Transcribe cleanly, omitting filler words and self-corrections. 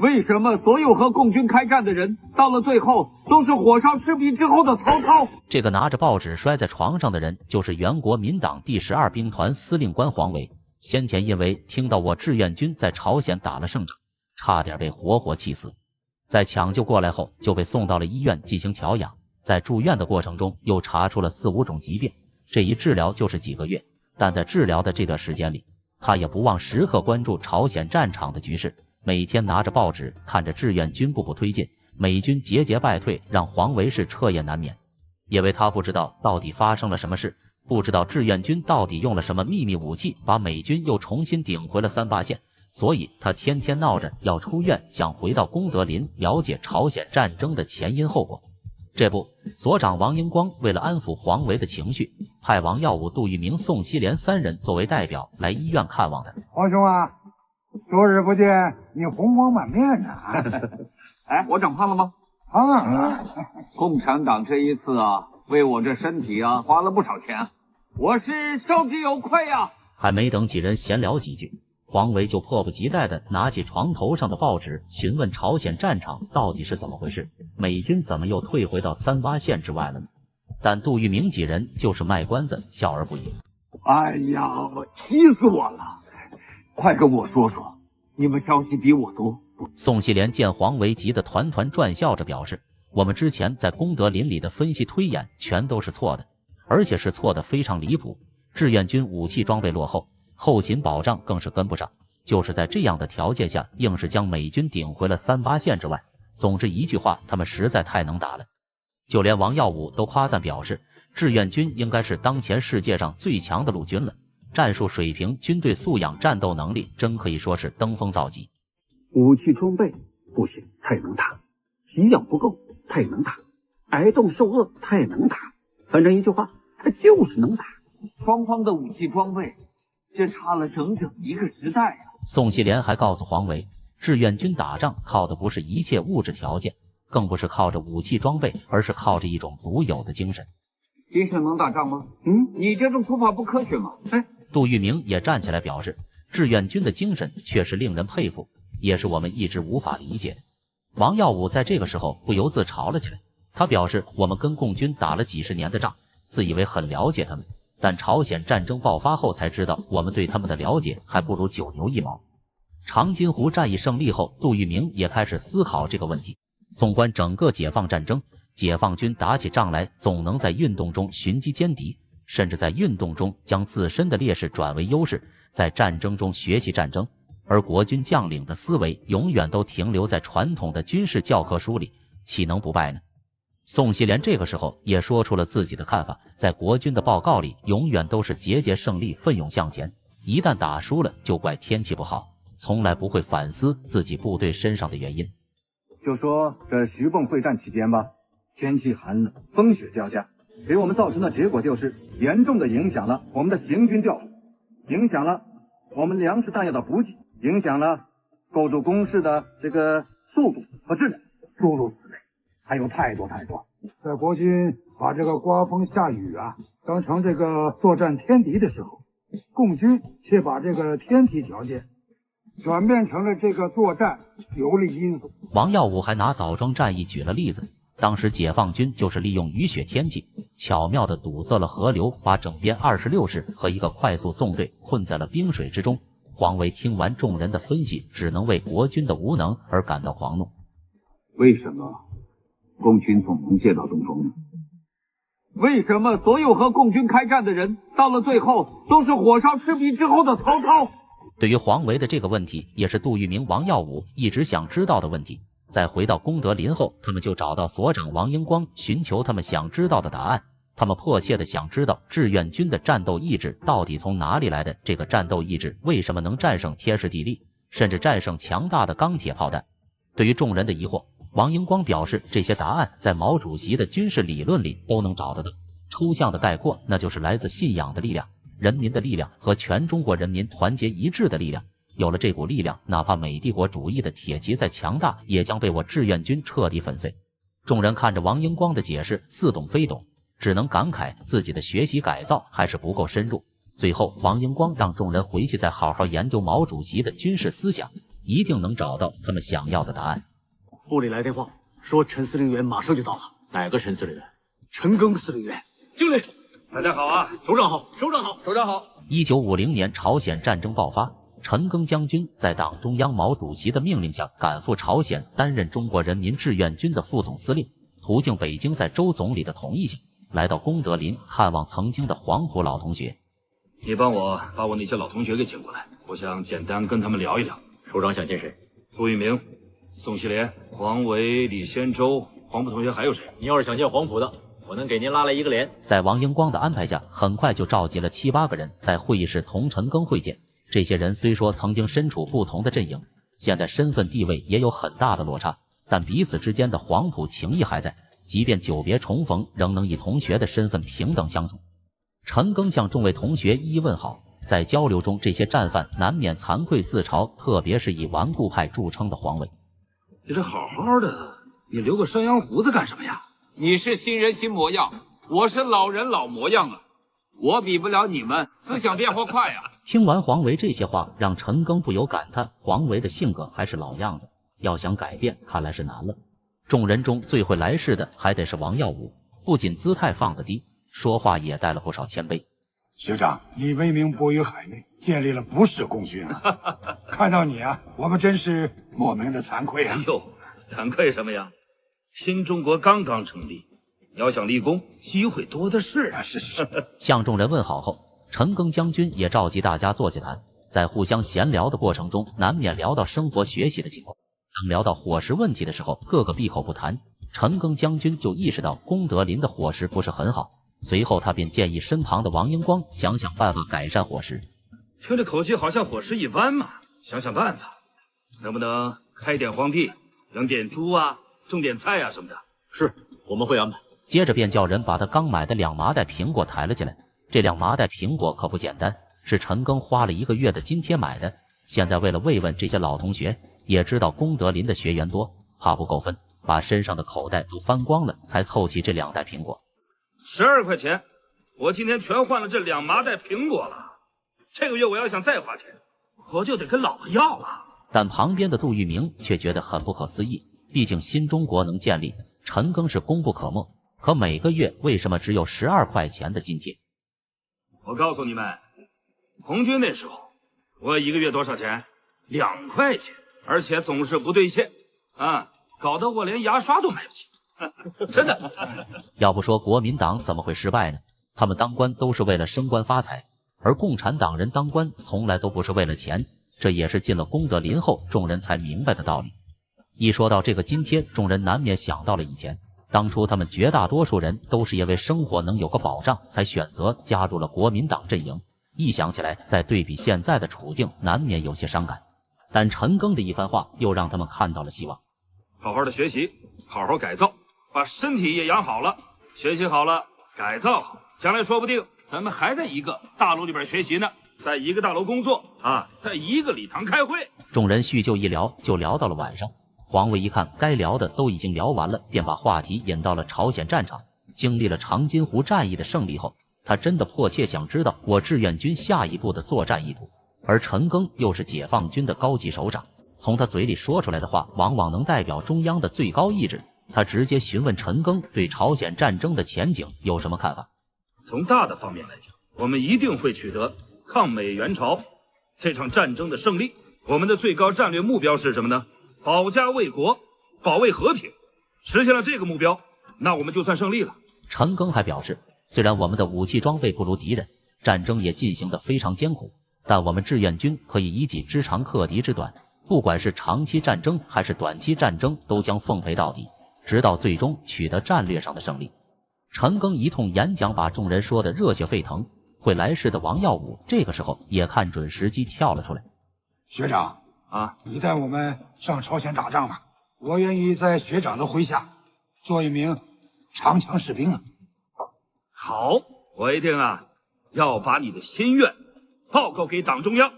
为什么所有和共军开战的人，到了最后都是火烧赤壁之后的曹操？这个拿着报纸摔在床上的人，就是原国民党第12兵团司令官黄维。先前因为听到我志愿军在朝鲜打了胜仗，差点被活活气死。在抢救过来后，就被送到了医院进行调养。在住院的过程中，又查出了4、5种疾病，这一治疗就是几个月。但在治疗的这段时间里，他也不忘时刻关注朝鲜战场的局势，每天拿着报纸看着志愿军步步推进，美军节节败退，让黄维是彻夜难眠。因为他不知道到底发生了什么事，不知道志愿军到底用了什么秘密武器，把美军又重新顶回了3-8线，所以他天天闹着要出院，想回到功德林了解朝鲜战争的前因后果。这不，所长王英光为了安抚黄维的情绪，派王耀武、杜聿明、宋希濂3人作为代表来医院看望他。皇兄啊，多日不见，你红光满面呐！哎，我长胖了吗？胖啊！共产党这一次啊，为我这身体啊花了不少钱，我是受之有愧啊！还没等几人闲聊几句，黄维就迫不及待地拿起床头上的报纸，询问朝鲜战场到底是怎么回事，美军怎么又退回到3-8线之外了呢？但杜聿明几人就是卖关子，笑而不语。哎呀，气死我了！快跟我说说，你们消息比我多。宋希濂见黄维急得团团转，笑着表示，我们之前在功德林里的分析推演全都是错的，而且是错的非常离谱。志愿军武器装备落后，后勤保障更是跟不上，就是在这样的条件下，硬是将美军顶回了3-8线之外。总之一句话，他们实在太能打了。就连王耀武都夸赞表示，志愿军应该是当前世界上最强的陆军了，战术水平、军队素养、战斗能力真可以说是登峰造极。武器装备不行，太能打；给养不够，太能打；挨冻受饿，太能打。反正一句话，他就是能打。双方的武器装备，这差了整整一个时代啊！宋希濂还告诉黄维，志愿军打仗靠的不是一切物质条件，更不是靠着武器装备，而是靠着一种独有的精神。精神能打仗吗？你这种说法不科学吗？杜聿明也站起来表示，志愿军的精神确实令人佩服，也是我们一直无法理解的。王耀武在这个时候不由自嘲了起来，他表示，我们跟共军打了几十年的仗，自以为很了解他们，但朝鲜战争爆发后才知道，我们对他们的了解还不如九牛一毛。长津湖战役胜利后，杜聿明也开始思考这个问题。纵观整个解放战争，解放军打起仗来总能在运动中寻机歼敌，甚至在运动中将自身的劣势转为优势，在战争中学习战争。而国军将领的思维永远都停留在传统的军事教科书里，岂能不败呢？宋希濂这个时候也说出了自己的看法，在国军的报告里永远都是节节胜利，奋勇向前，一旦打输了就怪天气不好，从来不会反思自己部队身上的原因。就说这徐蚌会战期间吧，天气寒冷，风雪交加，给我们造成的结果就是严重的影响了我们的行军调度，影响了我们粮食弹药的补给，影响了构筑工事的这个速度和质量，诸如此类，还有太多。在国军把这个刮风下雨啊当成这个作战天敌的时候，共军却把这个天气条件转变成了这个作战有利因素。王耀武还拿枣庄战役举了例子，当时解放军就是利用雨雪天气，巧妙地堵塞了河流，把整编26师和一个快速纵队困在了冰水之中。黄维听完众人的分析，只能为国军的无能而感到狂怒。为什么共军总能借到东风呢？为什么所有和共军开战的人，到了最后都是火烧赤壁之后的曹操？对于黄维的这个问题，也是杜聿明、王耀武一直想知道的问题。在回到功德林后，他们就找到所长王英光，寻求他们想知道的答案。他们迫切地想知道志愿军的战斗意志到底从哪里来的，这个战斗意志为什么能战胜天时地利，甚至战胜强大的钢铁炮弹。对于众人的疑惑，王英光表示，这些答案在毛主席的军事理论里都能找得到。抽象的概括，那就是来自信仰的力量、人民的力量和全中国人民团结一致的力量。有了这股力量，哪怕美帝国主义的铁骑再强大，也将被我志愿军彻底粉碎。众人看着王英光的解释，似懂非懂，只能感慨自己的学习改造还是不够深入。最后，王英光让众人回去再好好研究毛主席的军事思想，一定能找到他们想要的答案。部里来电话说陈司令员马上就到了。哪个陈司令员？陈赓司令员。经理，大家好啊！首长好，首长好，首长好。1950年朝鲜战争爆发，陈赓将军在党中央毛主席的命令下赶赴朝鲜，担任中国人民志愿军的副总司令。途经北京，在周总理的同意下，来到功德林看望曾经的黄埔老同学。你帮我把我那些老同学给请过来，我想简单跟他们聊一聊。首长想见谁？杜聿明、宋希濂、王维、李先洲。黄埔同学还有谁？你要是想见黄埔的，我能给您拉来一个连。在王英光的安排下，很快就召集了7、8个人在会议室同陈赓会见。这些人虽说曾经身处不同的阵营，现在身份地位也有很大的落差，但彼此之间的黄埔情谊还在，即便久别重逢，仍能以同学的身份平等相处。陈赓向众位同学一一问好，在交流中，这些战犯难免惭愧自嘲，特别是以顽固派著称的黄维。你这好好的，你留个山羊胡子干什么呀？你是新人新模样，我是老人老模样啊，我比不了你们，思想变化快呀。听完黄维这些话，让陈赓不由感叹，黄维的性格还是老样子，要想改变看来是难了。众人中最会来事的还得是王耀武，不仅姿态放得低，说话也带了不少谦卑。学长，你威名播于海内，建立了不世功勋啊！看到你啊，我们真是莫名的惭愧啊！哎呦，惭愧什么呀？新中国刚刚成立，要想立功，机会多的是啊！是。向众人问好后，陈赓将军也召集大家坐下谈。在互相闲聊的过程中，难免聊到生活学习的情况。当聊到伙食问题的时候，个个闭口不谈。陈赓将军就意识到功德林的伙食不是很好，随后他便建议身旁的王英光想想办法改善伙食。听这口气好像伙食一般嘛，想想办法，能不能开点荒地，养点猪啊，种点菜啊什么的？是，我们会安排。接着便叫人把他刚买的2麻袋苹果抬了进来。这2麻袋苹果可不简单，是陈赓花了1个月的津贴买的。现在为了慰问这些老同学，也知道功德林的学员多，怕不够分，把身上的口袋都翻光了，才凑齐这2袋苹果。12块钱，我今天全换了这2麻袋苹果了。这个月我要想再花钱，我就得跟老婆要了。但旁边的杜聿明却觉得很不可思议，毕竟新中国能建立，陈赓是功不可没，可每个月为什么只有12块钱的津贴？我告诉你们，红军那时候，我1个月多少钱？2块钱，而且总是不兑现啊，搞得我连牙刷都买不起。真的。要不说国民党怎么会失败呢？他们当官都是为了升官发财，而共产党人当官从来都不是为了钱，这也是进了功德林后众人才明白的道理。一说到这个津贴，众人难免想到了以前，当初他们绝大多数人都是因为生活能有个保障才选择加入了国民党阵营，一想起来，再对比现在的处境，难免有些伤感。但陈赓的一番话又让他们看到了希望。好好的学习，好好改造，把身体也养好了，学习好了，改造好，将来说不定咱们还在一个大楼里边学习呢，在一个大楼工作啊，在一个礼堂开会。众人叙旧一聊，就聊到了晚上。黄维一看该聊的都已经聊完了，便把话题引到了朝鲜战场。经历了长津湖战役的胜利后，他真的迫切想知道我志愿军下一步的作战意图。而陈赓又是解放军的高级首长，从他嘴里说出来的话往往能代表中央的最高意志。他直接询问陈赓对朝鲜战争的前景有什么看法。从大的方面来讲，我们一定会取得抗美援朝这场战争的胜利。我们的最高战略目标是什么呢？保家卫国，保卫和平。实现了这个目标，那我们就算胜利了。陈赓还表示，虽然我们的武器装备不如敌人，战争也进行得非常艰苦，但我们志愿军可以以己之长克敌之短，不管是长期战争还是短期战争，都将奉陪到底，直到最终取得战略上的胜利。陈赓一通演讲把众人说得热血沸腾。会来事的王耀武这个时候也看准时机跳了出来。学长啊，你带我们上朝鲜打仗吧，我愿意在学长的麾下做一名长枪士兵啊。好，我一定要把你的心愿报告给党中央。